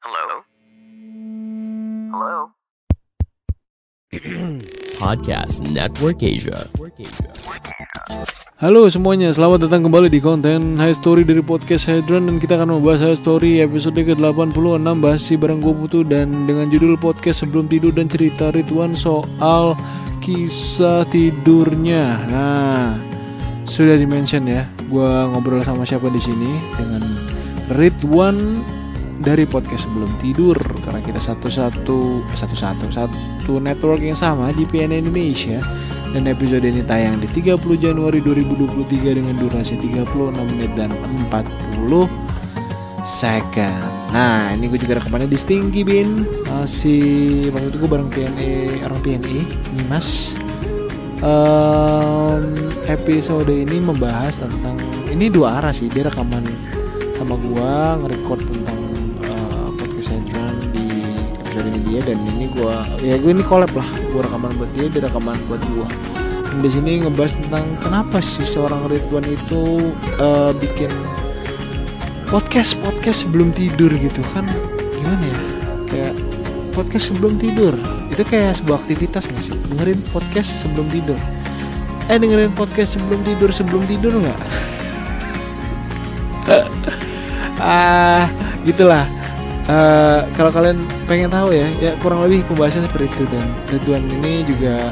Hello? Hello? Podcast Network Asia. Halo semuanya, selamat datang kembali di konten High Story dari Podcast Hydran. Dan kita akan membahas High Story episode ke-86. Masih bareng gue Putu dan dengan judul podcast sebelum tidur dan cerita Ridwan soal kisah tidurnya. Nah, sudah di-mention ya, gue ngobrol sama siapa di sini, dengan Ridwan dari podcast sebelum tidur, karena kita satu network yang sama di PN Indonesia. Dan episode ini tayang di 30 Januari 2023 dengan durasi 36 menit dan 40 second. Nah, ini gue juga rekamannya di Stinky Bean. Masih waktu itu gue bareng orang PNE Nimas. Episode ini membahas tentang, ini dua arah sih. Dia rekaman sama gue, nge-record tentang podcast Hydran di episode ini dia, dan ini gue ini collab lah. Gue rekaman buat dia rekaman buat gue. Dan di sini ngebahas tentang kenapa sih seorang Ridwan itu bikin podcast sebelum tidur gitu kan. Gimana ya, kayak podcast sebelum tidur itu kayak sebuah aktivitas gak sih? Dengerin podcast sebelum tidur. Dengerin podcast sebelum tidur nggak? Gitulah. Kalau kalian pengen tahu ya kurang lebih pembahasannya seperti itu. Dan Ridwan ini juga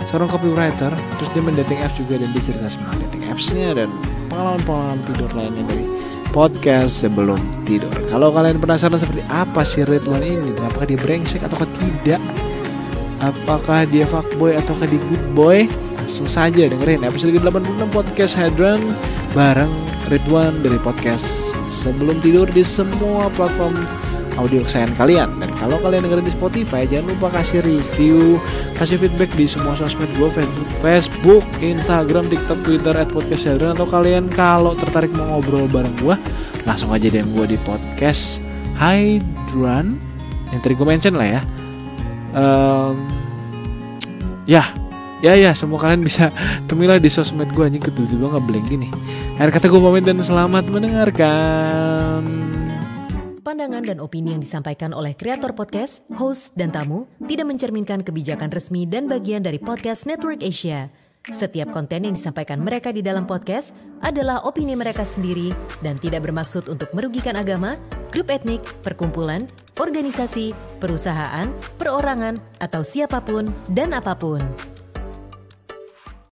seorang copywriter, terus dia main dating apps juga, dan dia cerita semua dating appsnya dan pengalaman tidur lainnya dari podcast sebelum tidur. Kalau kalian penasaran seperti apa sih Ridwan ini, dan apakah dia brengsek ataukah tidak, apakah dia fuckboy ataukah dia good boy, langsung saja dengerin episode ke-86 podcast Hydran bareng Ridwan dari podcast sebelum tidur di semua platform audio kesayangan kalian. Dan kalau kalian dengerin di Spotify, jangan lupa kasih review, kasih feedback di semua sosmed gue, Facebook, Instagram, TikTok, Twitter @podcasthydran. Atau kalian kalau tertarik mau ngobrol bareng gue, langsung aja DM gue di podcast Hydran yang tadi gue mention lah ya. Ya, semua kalian bisa temuilah di sosmed gue. Anjing tiba-tiba nge-blank gini. Akhir kata gue pamit dan selamat mendengarkan. Pandangan dan opini yang disampaikan oleh kreator podcast, host, dan tamu tidak mencerminkan kebijakan resmi dan bagian dari Podcast Network Asia. Setiap konten yang disampaikan mereka di dalam podcast adalah opini mereka sendiri dan tidak bermaksud untuk merugikan agama, grup etnik, perkumpulan, organisasi, perusahaan, perorangan, atau siapapun dan apapun.